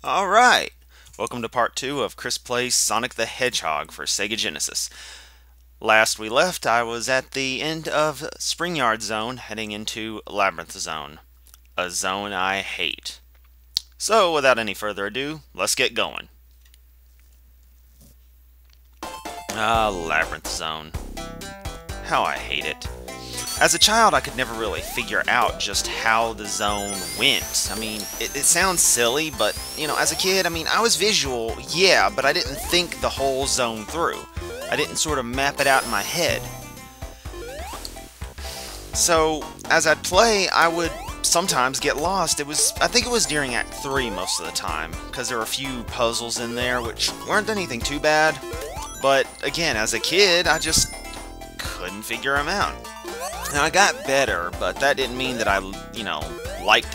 Alright, welcome to part 2 of Chris Plays Sonic the Hedgehog for Sega Genesis. Last we left, I was at the end of Springyard Zone, heading into Labyrinth Zone. A zone I hate. So, without any further ado, let's get going. Labyrinth Zone. How I hate it. As a child, I could never really figure out just how the zone went. I mean, it sounds silly, but, as a kid, I was visual, yeah, but I didn't think the whole zone through. I didn't sort of map it out in my head. So, as I'd play, I would sometimes get lost. I think it was during Act 3 most of the time, because there were a few puzzles in there, which weren't anything too bad. But, again, as a kid, I just couldn't figure them out. Now, I got better, but that didn't mean that I,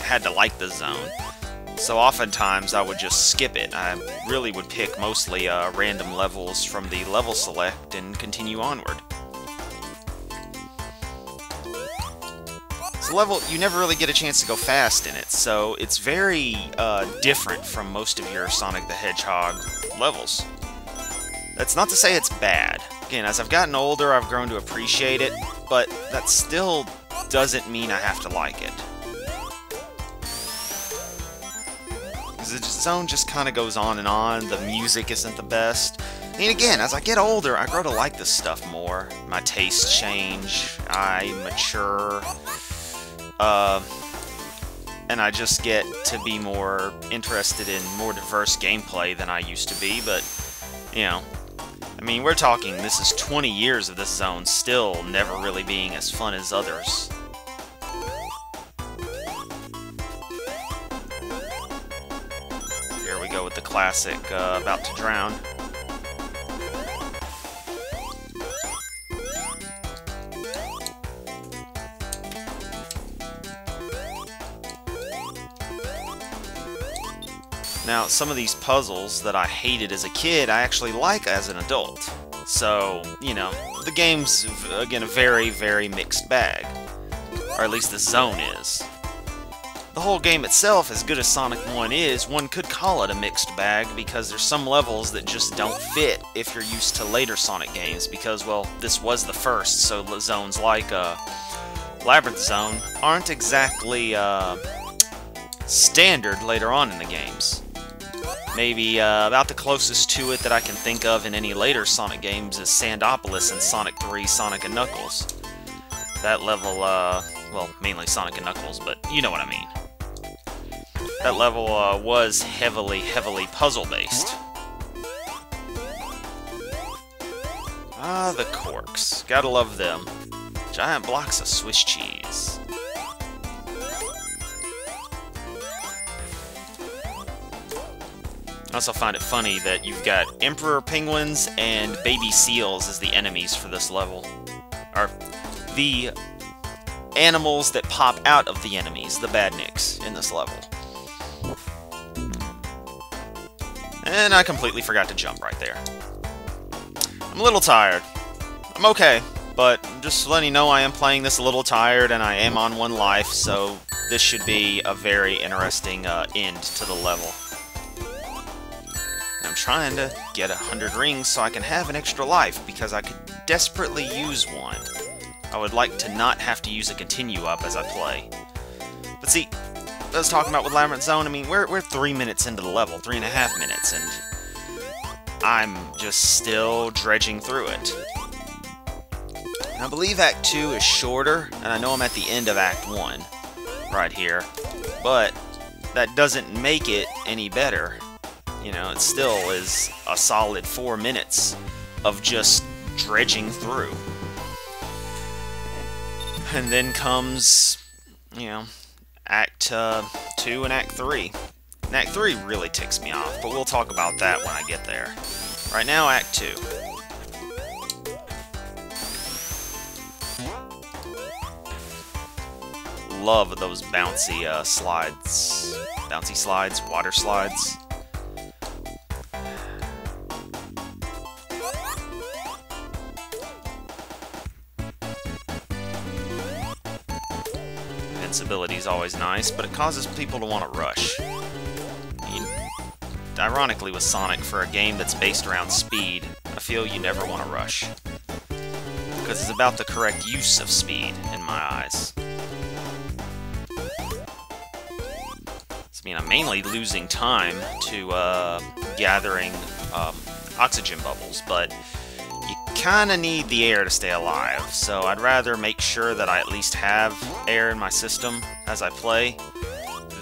had to like the zone. So oftentimes I would just skip it. I really would pick mostly random levels from the level select and continue onward. It's a level, you never really get a chance to go fast in it, so it's very different from most of your Sonic the Hedgehog levels. That's not to say it's bad. Again, as I've gotten older, I've grown to appreciate it, but that still doesn't mean I have to like it. Because the zone just kind of goes on and on, the music isn't the best. And again, as I get older, I grow to like this stuff more. My tastes change, I mature, and I just get to be more interested in more diverse gameplay than I used to be, but, we're talking, this is 20 years of this zone still never really being as fun as others. Here we go with the classic, About to Drown. Now, some of these puzzles that I hated as a kid, I actually like as an adult. So, the game's, again, a very, very mixed bag. Or at least the zone is. The whole game itself, as good as Sonic 1 is, one could call it a mixed bag because there's some levels that just don't fit if you're used to later Sonic games because, well, this was the first, so zones like Labyrinth Zone aren't exactly standard later on in the games. Maybe about the closest to it that I can think of in any later Sonic games is Sandopolis in Sonic 3, Sonic & Knuckles. That level, well, mainly Sonic & Knuckles, but you know what I mean. That level was heavily puzzle-based. The corks. Gotta love them. Giant blocks of Swiss cheese. I also find it funny that you've got Emperor Penguins and Baby Seals as the enemies for this level. Or the animals that pop out of the enemies, the badniks, in this level. And I completely forgot to jump right there. I'm a little tired. I'm okay, but just letting you know I am playing this a little tired and I am on 1 life, so this should be a very interesting end to the level. I'm trying to get 100 rings so I can have an extra life, because I could desperately use one. I would like to not have to use a continue up as I play. But see, I was talking about with Labyrinth Zone, we're 3 minutes into the level, 3.5 minutes, and I'm just still dredging through it. And I believe Act 2 is shorter, and I know I'm at the end of Act 1, right here, but that doesn't make it any better. It still is a solid 4 minutes of just dredging through. And then comes, Act 2 and Act 3. And Act 3 really ticks me off, but we'll talk about that when I get there. Right now, Act 2. Love those bouncy slides. Bouncy slides, water slides. Invincibility is always nice, but it causes people to want to rush. ironically with Sonic, for a game that's based around speed, I feel you never want to rush. Because it's about the correct use of speed, in my eyes. I mean, I'm mainly losing time to gathering oxygen bubbles, but you kind of need the air to stay alive, so I'd rather make sure that I at least have air in my system as I play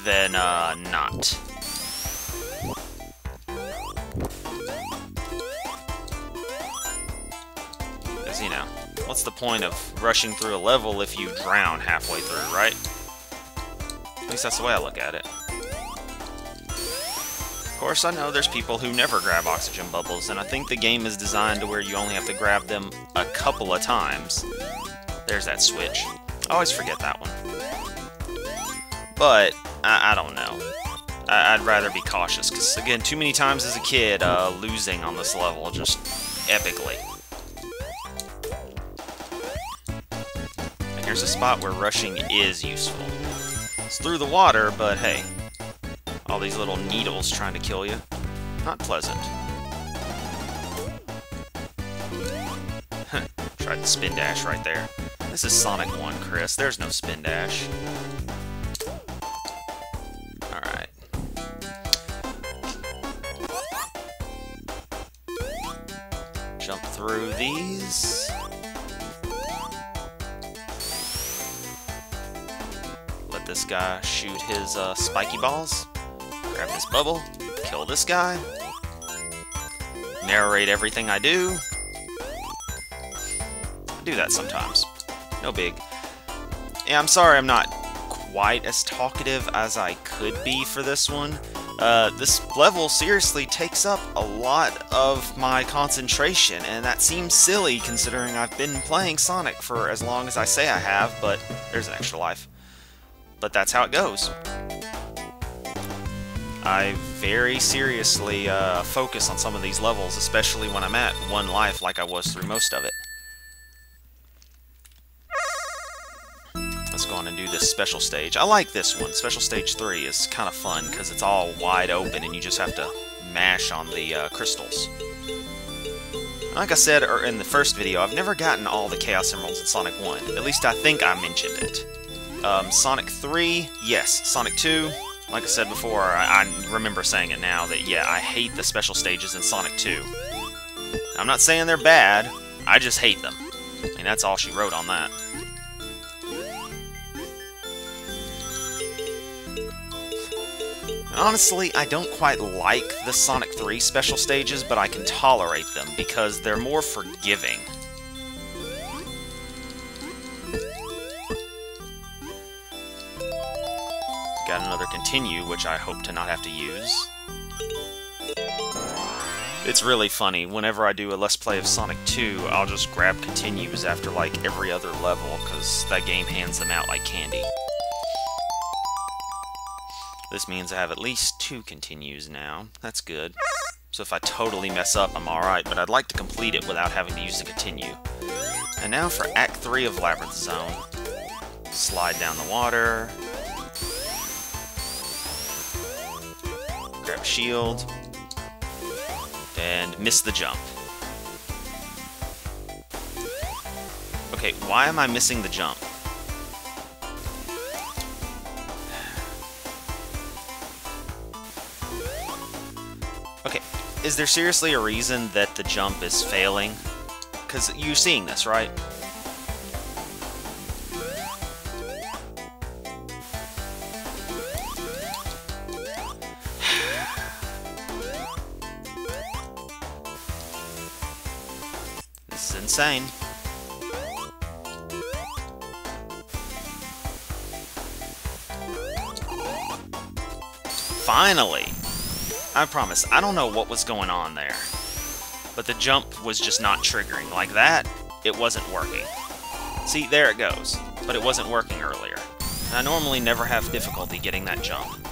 than not. Because, you know, what's the point of rushing through a level if you drown halfway through, right? At least that's the way I look at it. Of course, I know there's people who never grab oxygen bubbles, and I think the game is designed to where you only have to grab them a couple of times. There's that switch. I always forget that one. But, I don't know. I'd rather be cautious, because, again, too many times as a kid, losing on this level, just epically. And here's a spot where rushing is useful. It's through the water, but hey. All these little needles trying to kill you. Not pleasant. Tried the spin dash right there. This is Sonic 1, Chris. There's no spin dash. Alright. Jump through these. Let this guy shoot his spiky balls. Grab this bubble, kill this guy, narrate everything I do. I do that sometimes. No big. Yeah, I'm sorry I'm not quite as talkative as I could be for this one. This level seriously takes up a lot of my concentration, and that seems silly considering I've been playing Sonic for as long as I say I have, but there's an extra life. But that's how it goes. I very seriously focus on some of these levels, especially when I'm at 1 life like I was through most of it. Let's go on and do this special stage. I like this one. Special stage 3 is kind of fun because it's all wide open and you just have to mash on the crystals. Like I said in the first video, I've never gotten all the Chaos Emeralds in Sonic 1. At least I think I mentioned it. Sonic 3, yes. Sonic 2... Like I said before, I remember saying it now, that yeah, I hate the special stages in Sonic 2. I'm not saying they're bad, I just hate them. I mean, that's all she wrote on that. And honestly, I don't quite like the Sonic 3 special stages, but I can tolerate them because they're more forgiving. Got another continue, which I hope to not have to use. It's really funny. Whenever I do a Let's Play of Sonic 2, I'll just grab continues after, like, every other level, because that game hands them out like candy. This means I have at least 2 continues now. That's good. So if I totally mess up, I'm alright, but I'd like to complete it without having to use the continue. And now for Act 3 of Labyrinth Zone. Slide down the water. Grab a shield, and miss the jump. Okay, why am I missing the jump? Okay, is there seriously a reason that the jump is failing? Because you're seeing this, right? This is insane. Finally! I promise, I don't know what was going on there, but the jump was just not triggering. Like that, it wasn't working. See, there it goes, but it wasn't working earlier. And I normally never have difficulty getting that jump.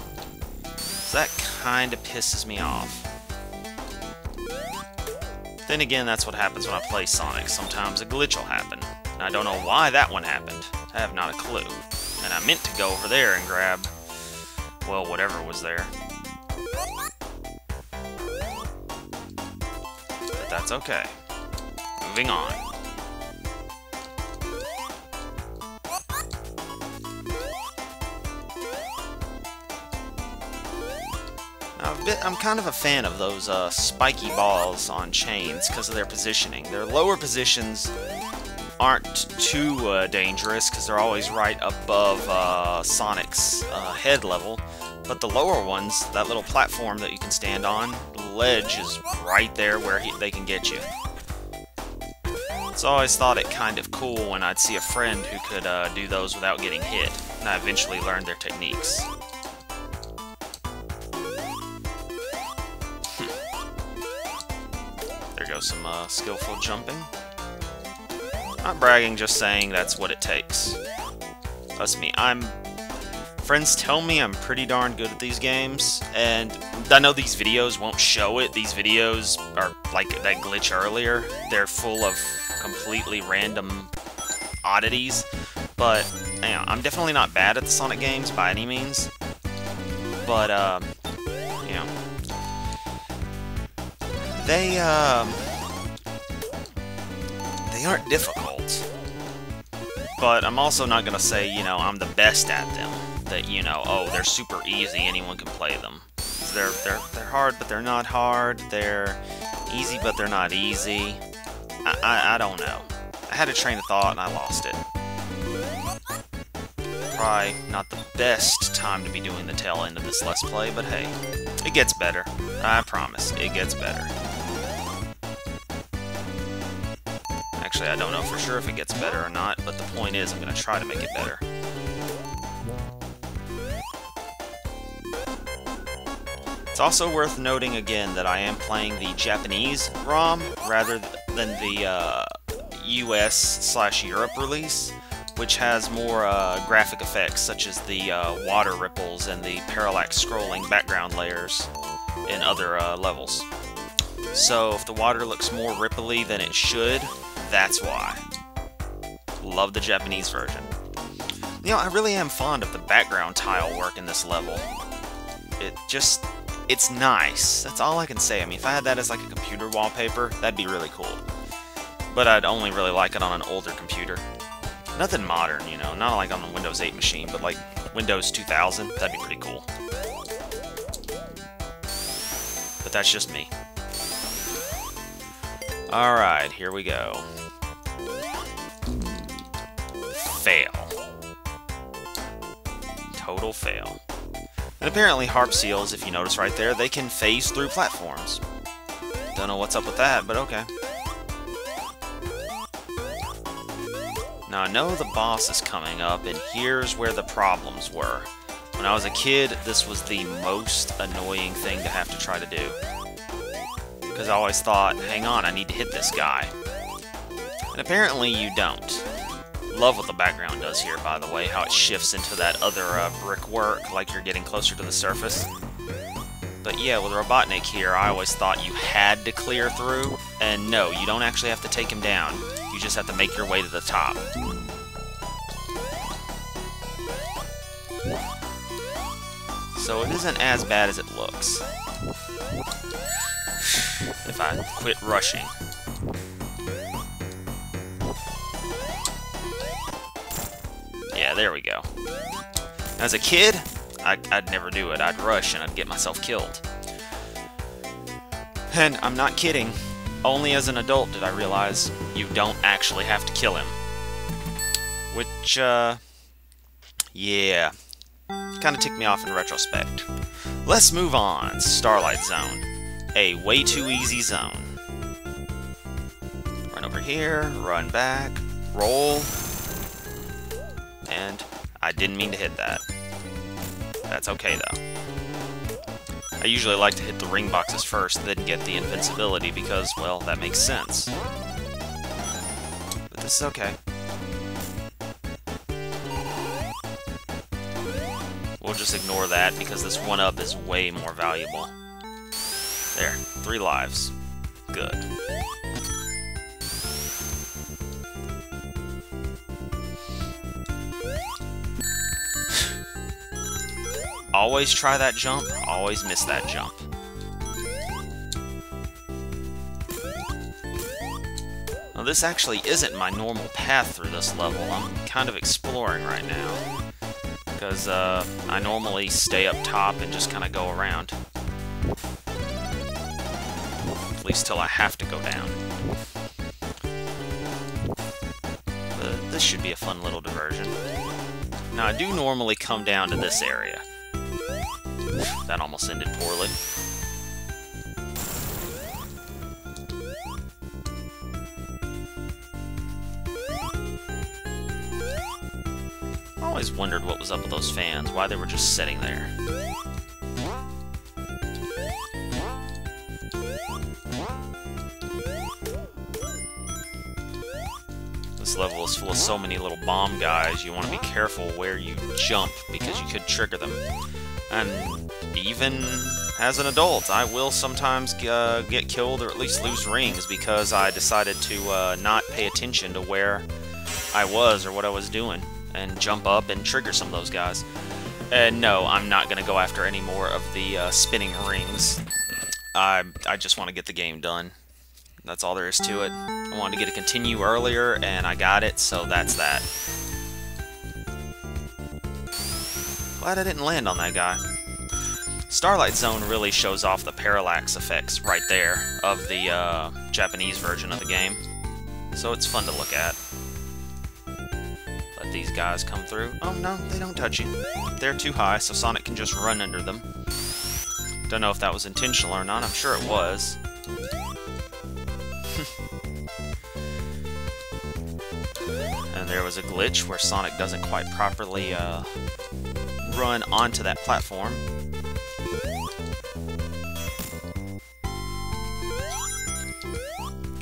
So that kinda pisses me off. Then again, that's what happens when I play Sonic. Sometimes a glitch will happen, and I don't know why that one happened. I have not a clue. And I meant to go over there and grab, well, whatever was there. but that's okay. Moving on. I'm kind of a fan of those spiky balls on chains because of their positioning. Their lower positions aren't too dangerous because they're always right above Sonic's head level, but the lower ones, that little platform that you can stand on, the ledge is right there where they can get you. So I always thought it kind of cool when I'd see a friend who could do those without getting hit, and I eventually learned their techniques. There goes some skillful jumping. Not bragging, just saying that's what it takes. Trust me, friends tell me I'm pretty darn good at these games, and I know these videos won't show it. These videos are like that glitch earlier. They're full of completely random oddities, but you know, I'm definitely not bad at the Sonic games by any means. But you know, they aren't difficult, but I'm also not gonna say, you know, I'm the best at them. That, you know, oh, they're super easy, anyone can play them. They're hard, but they're not hard. They're easy, but they're not easy. I don't know. I had a train of thought and I lost it. Probably not the best time to be doing the tail end of this Let's Play, but hey, it gets better. I promise, it gets better. Actually, I don't know for sure if it gets better or not, but the point is I'm going to try to make it better. It's also worth noting again that I am playing the Japanese ROM rather than the US/Europe release, which has more graphic effects such as the water ripples and the parallax scrolling background layers in other levels. So if the water looks more ripply than it should, that's why. Love the Japanese version. You know, I really am fond of the background tile work in this level. It's nice. That's all I can say. I mean, if I had that as like a computer wallpaper, that'd be really cool. But I'd only really like it on an older computer. Nothing modern, you know, not like on a Windows 8 machine, but like Windows 2000, that'd be pretty cool. But that's just me. Alright, here we go. Fail. Total fail. And apparently harp seals, if you notice right there, they can phase through platforms. Don't know what's up with that, but okay. Now I know the boss is coming up, and here's where the problems were. When I was a kid, this was the most annoying thing to have to try to do. Because I always thought, hang on, I need to hit this guy. And apparently you don't. Love what the background does here, by the way, how it shifts into that other brickwork, like you're getting closer to the surface. But yeah, with Robotnik here, I always thought you had to clear through, and no, you don't actually have to take him down. You just have to make your way to the top. So it isn't as bad as it looks. If I quit rushing. Yeah, there we go. As a kid, I'd never do it. I'd rush and I'd get myself killed. And I'm not kidding. Only as an adult did I realize you don't actually have to kill him. Which, yeah. Kind of ticked me off in retrospect. Let's move on. Starlight Zone. A way too easy zone. Run over here, run back, roll. And I didn't mean to hit that. That's okay, though. I usually like to hit the ring boxes first, then get the invincibility because, well, that makes sense. But this is okay. We'll just ignore that because this 1-up is way more valuable. There, 3 lives. Good. Always try that jump, always miss that jump. Well, this actually isn't my normal path through this level. I'm kind of exploring right now. Because I normally stay up top and just kind of go around. At least till I have to go down. But this should be a fun little diversion. Now, I do normally come down to this area. That almost ended poorly. I always wondered what was up with those fans, why they were just sitting there. This level is full of so many little bomb guys, you want to be careful where you jump because you could trigger them. And even as an adult, I will sometimes get killed or at least lose rings because I decided to not pay attention to where I was or what I was doing and jump up and trigger some of those guys. And no, I'm not going to go after any more of the spinning rings. I just want to get the game done. That's all there is to it. I wanted to get a continue earlier, and I got it, so that's that. Glad I didn't land on that guy. Starlight Zone really shows off the parallax effects right there of the Japanese version of the game. So it's fun to look at. Let these guys come through. Oh no, they don't touch you. They're too high, so Sonic can just run under them. Don't know if that was intentional or not, I'm sure it was. And there was a glitch where Sonic doesn't quite properly run onto that platform.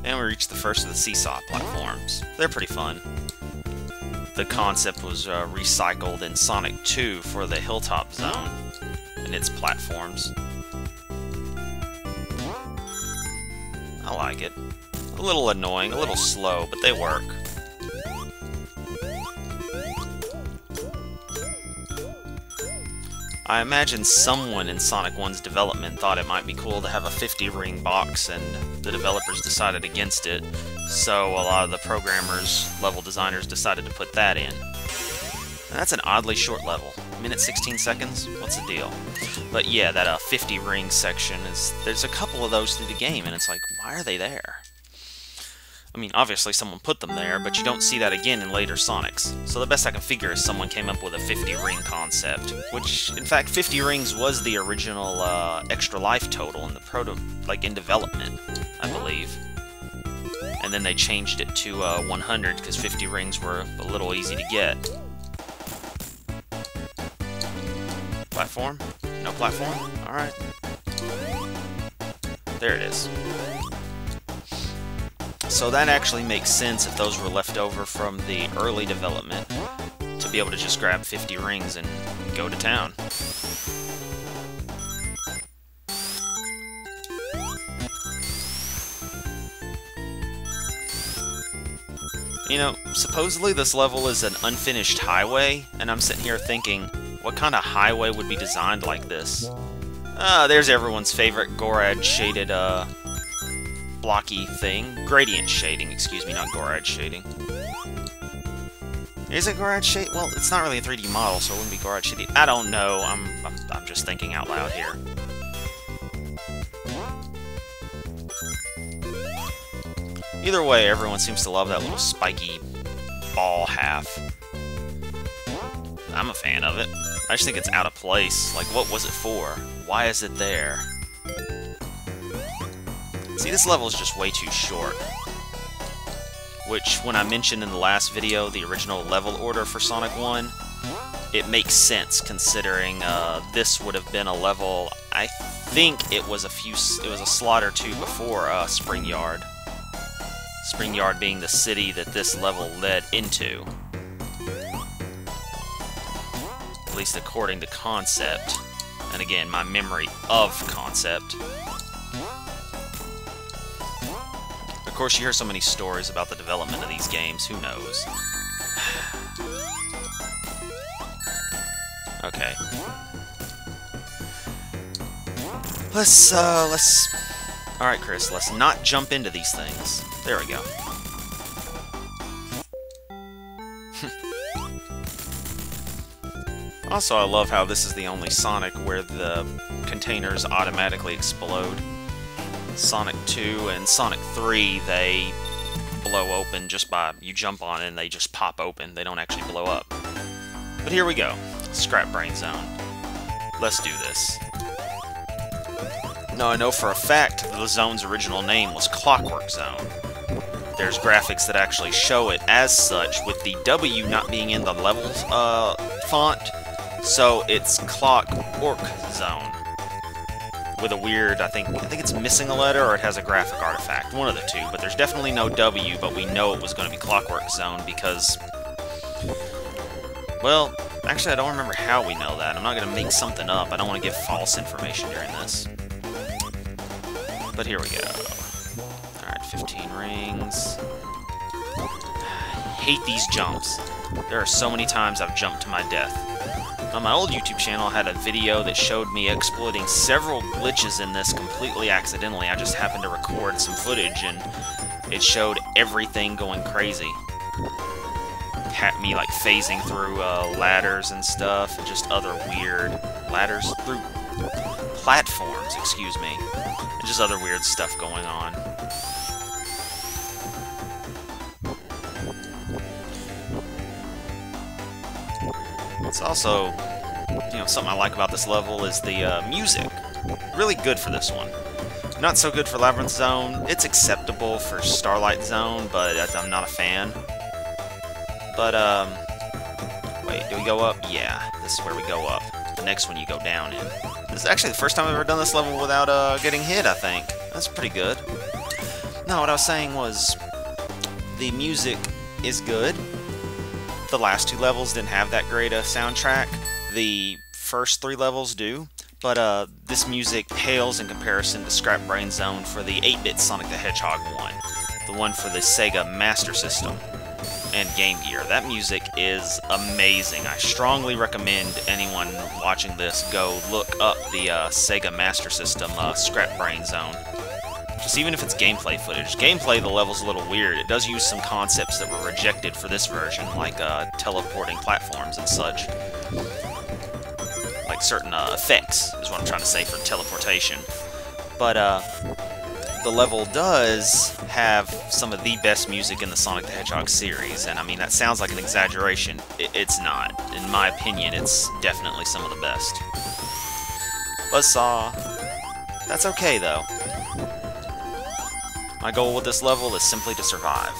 And we reached the first of the seesaw platforms. They're pretty fun. The concept was recycled in Sonic 2 for the Hilltop Zone and its platforms. I like it. A little annoying, a little slow, but they work. I imagine someone in Sonic 1's development thought it might be cool to have a 50-ring box, and the developers decided against it, so a lot of the programmers, level designers, decided to put that in. And that's an oddly short level. Minute 16 seconds? What's the deal? But yeah, that 50-ring section there's a couple of those through the game, and it's like, why are they there? I mean, obviously someone put them there, but you don't see that again in later Sonics. So the best I can figure is someone came up with a 50-ring concept, which, in fact, 50 rings was the original extra life total in the in development, I believe. And then they changed it to 100 because 50 rings were a little easy to get. Platform? No platform? Alright. There it is. So that actually makes sense if those were left over from the early development, to be able to just grab 50 rings and go to town. You know, supposedly this level is an unfinished highway, and I'm sitting here thinking, what kind of highway would be designed like this? There's everyone's favorite Gorad shaded, blocky thing. Gradient shading, excuse me, not Gorad shading. Is it Gorad shade? Well, it's not really a 3D model, so it wouldn't be Gorad shading. I don't know. I'm just thinking out loud here. Either way, everyone seems to love that little spiky ball half. I'm a fan of it. I just think it's out of place. Like, what was it for? Why is it there? See, this level is just way too short. Which, when I mentioned in the last video the original level order for Sonic 1, it makes sense considering this would have been a level, I think it was a slot or two before Spring Yard. Spring Yard being the city that this level led into. At least according to concept. And again, my memory of concept. Of course, you hear so many stories about the development of these games, who knows? Okay. Let's... Alright, Chris, let's not jump into these things. There we go. Also, I love how this is the only Sonic where the containers automatically explode. Sonic 2 and Sonic 3, they blow open just by, you jump on it and they just pop open. They don't actually blow up. But here we go. Scrap Brain Zone. Let's do this. Now, I know for a fact the zone's original name was Clockwork Zone. There's graphics that actually show it as such, with the W not being in the levels font, so it's Clockwork Zone. With a weird, I think it's missing a letter, or it has a graphic artifact, one of the two, but there's definitely no W, but we know it was going to be Clockwork Zone because, well, actually I don't remember how we know that. I'm not going to make something up. I don't want to give false information during this. But here we go. Alright, 15 rings. I hate these jumps. There are so many times I've jumped to my death. On my old YouTube channel, I had a video that showed me exploiting several glitches in this completely accidentally. I just happened to record some footage, and it showed everything going crazy. Had me, like, phasing through ladders and stuff, and just other weird ladders through platforms, excuse me. And just other weird stuff going on. It's also, you know, something I like about this level is the music. Really good for this one. Not so good for Labyrinth Zone. It's acceptable for Starlight Zone, but I'm not a fan. But, wait, do we go up? Yeah, this is where we go up. The next one you go down in. This is actually the first time I've ever done this level without getting hit, I think. That's pretty good. No, what I was saying was, the music is good. The last two levels didn't have that great a soundtrack. The first three levels do. But this music pales in comparison to Scrap Brain Zone for the 8-bit Sonic the Hedgehog one. The one for the Sega Master System and Game Gear. That music is amazing. I strongly recommend anyone watching this go look up the Sega Master System Scrap Brain Zone. Just even if it's gameplay footage. Gameplay, the level's a little weird. It does use some concepts that were rejected for this version, like teleporting platforms and such. Like certain effects, is what I'm trying to say for teleportation. But the level does have some of the best music in the Sonic the Hedgehog series, and I mean, that sounds like an exaggeration. It's not. In my opinion, it's definitely some of the best. Buzzsaw. That's okay, though. My goal with this level is simply to survive.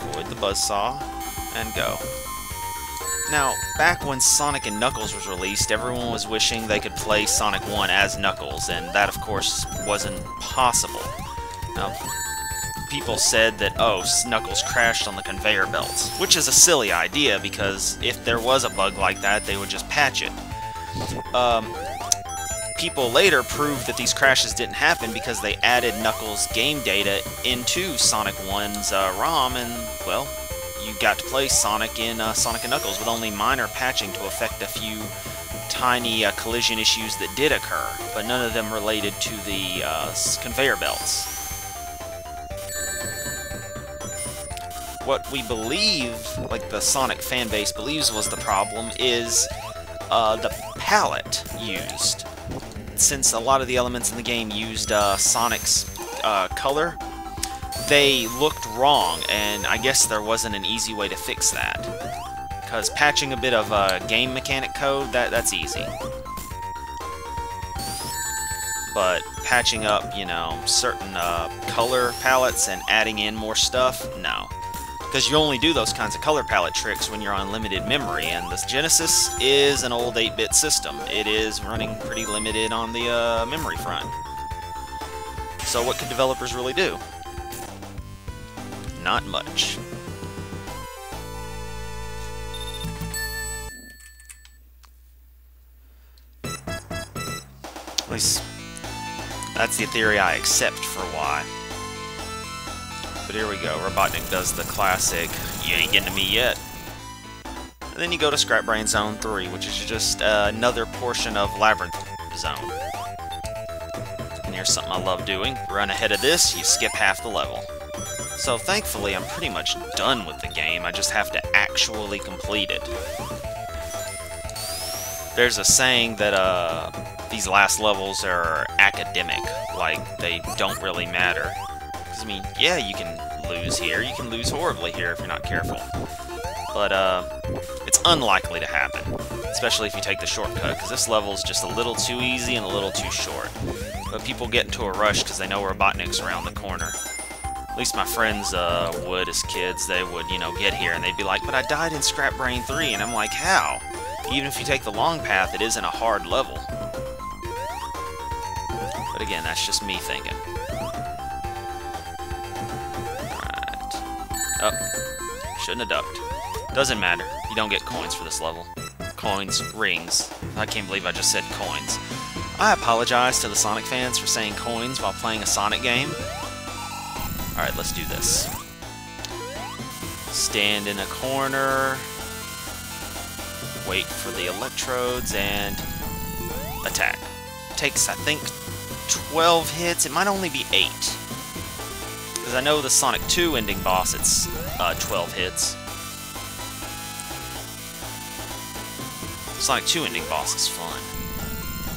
Avoid the buzzsaw, and go. Now, back when Sonic and Knuckles was released, everyone was wishing they could play Sonic 1 as Knuckles, and that, of course, wasn't possible. Now, people said that, oh, Knuckles crashed on the conveyor belts, which is a silly idea, because if there was a bug like that, they would just patch it. People later proved that these crashes didn't happen because they added Knuckles' game data into Sonic 1's ROM, and, well, you got to play Sonic in Sonic & Knuckles with only minor patching to affect a few tiny collision issues that did occur, but none of them related to the conveyor belts. What we believe, like the Sonic fanbase believes was the problem, is the palette used. Since a lot of the elements in the game used Sonic's color, they looked wrong, and I guess there wasn't an easy way to fix that. Because patching a bit of game mechanic code, that's easy. But patching up, you know, certain color palettes and adding in more stuff, no. Because you only do those kinds of color palette tricks when you're on limited memory, and the Genesis is an old 8-bit system. It is running pretty limited on the memory front. So what could developers really do? Not much. At least, that's the theory I accept for why. But here we go. Robotnik does the classic, you ain't getting to me yet. And then you go to Scrap Brain Zone 3, which is just another portion of Labyrinth Zone. And here's something I love doing. Run ahead of this, you skip half the level. So thankfully, I'm pretty much done with the game. I just have to actually complete it. There's a saying that these last levels are academic, like they don't really matter. Because, I mean, yeah, you can lose here, you can lose horribly here if you're not careful. But it's unlikely to happen, especially if you take the shortcut, because this level's just a little too easy and a little too short. But people get into a rush because they know Robotnik's around the corner. At least my friends would as kids. They would, you know, get here and they'd be like, but I died in Scrap Brain 3, and I'm like, how? Even if you take the long path, it isn't a hard level. But again, that's just me thinking. Alright. Oh, shouldn't have ducked. Doesn't matter. You don't get coins for this level. Coins, rings. I can't believe I just said coins. I apologize to the Sonic fans for saying coins while playing a Sonic game. Alright, let's do this. Stand in a corner. Wait for the electrodes and attack. Takes, I think, 12 hits. It might only be 8. Because I know the Sonic 2 ending boss, it's 12 hits. The Sonic 2 ending boss is fun.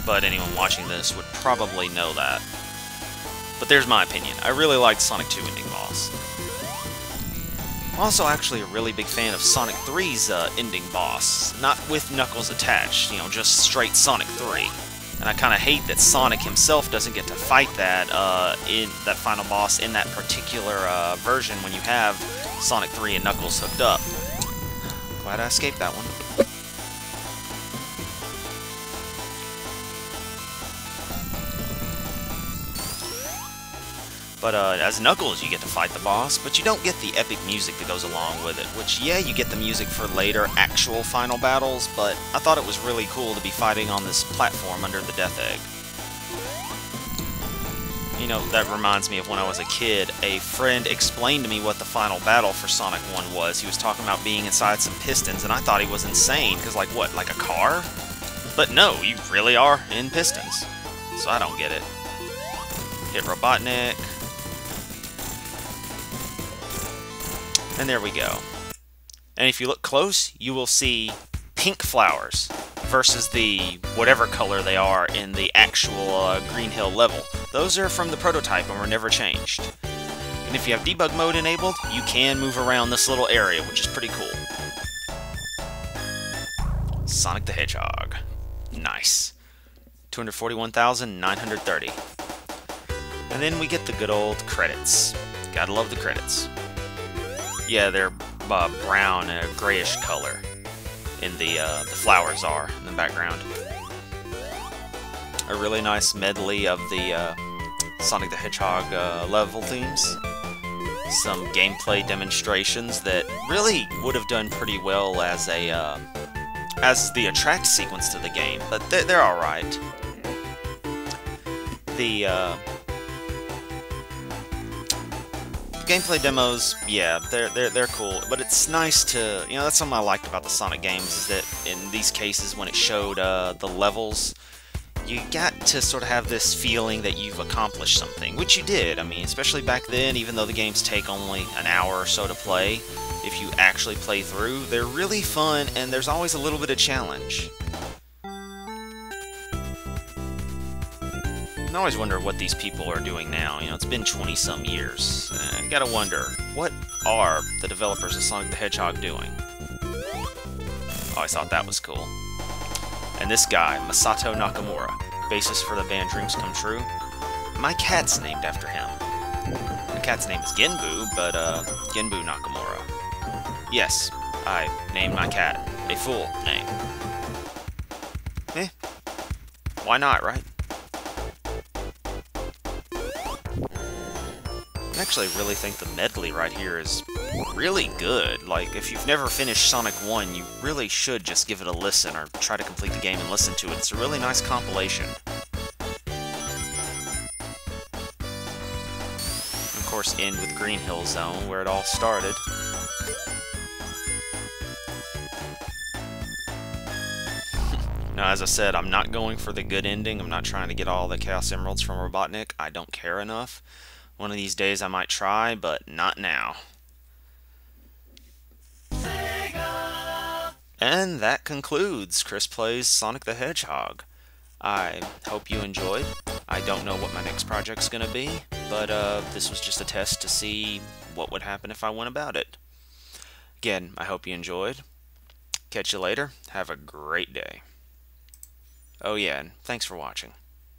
But anyone watching this would probably know that. But there's my opinion. I really liked Sonic 2 ending boss. I'm also actually a really big fan of Sonic 3's ending boss. Not with Knuckles attached, you know, just straight Sonic 3. And I kind of hate that Sonic himself doesn't get to fight that in that final boss in that particular version when you have Sonic 3 and Knuckles hooked up. Glad I escaped that one. But as Knuckles, you get to fight the boss, but you don't get the epic music that goes along with it, which, yeah, you get the music for later actual final battles, but I thought it was really cool to be fighting on this platform under the Death Egg. You know, that reminds me of when I was a kid, a friend explained to me what the final battle for Sonic 1 was. He was talking about being inside some pistons, and I thought he was insane, because, like, what, like a car? But no, you really are in pistons, so I don't get it. Hit Robotnik. And there we go. And if you look close, you will see pink flowers versus the whatever color they are in the actual Green Hill level. Those are from the prototype and were never changed. And if you have debug mode enabled, you can move around this little area, which is pretty cool. Sonic the Hedgehog. Nice. 241,930. And then we get the good old credits. Gotta love the credits. Yeah, they're brown and a grayish color. In the flowers are in the background. A really nice medley of the Sonic the Hedgehog level themes. Some gameplay demonstrations that really would have done pretty well as a as the attract sequence to the game, but they're all right. The gameplay demos, yeah, they're cool, but it's nice to, you know, that's something I liked about the Sonic games, is that in these cases when it showed the levels, you got to sort of have this feeling that you've accomplished something, which you did. I mean, especially back then, even though the games take only an hour or so to play, if you actually play through, they're really fun, and there's always a little bit of challenge. I always wonder what these people are doing now. You know, it's been 20-some years. I gotta wonder, what are the developers of Sonic the Hedgehog doing? I always thought that was cool. And this guy, Masato Nakamura, bassist for the band Dreams Come True, my cat's named after him. My cat's name is Genbu, but Genbu Nakamura. Yes, I named my cat a full name. Eh, why not, right? I actually really think the medley right here is really good. Like, if you've never finished Sonic 1, you really should just give it a listen, or try to complete the game and listen to it. It's a really nice compilation. Of course, end with Green Hill Zone, where it all started. Now, as I said, I'm not going for the good ending. I'm not trying to get all the Chaos Emeralds from Robotnik. I don't care enough. One of these days I might try, but not now. Sega! And that concludes Chris Plays Sonic the Hedgehog. I hope you enjoyed. I don't know what my next project's gonna be, but this was just a test to see what would happen if I went about it. Again, I hope you enjoyed. Catch you later. Have a great day. Oh yeah, and thanks for watching.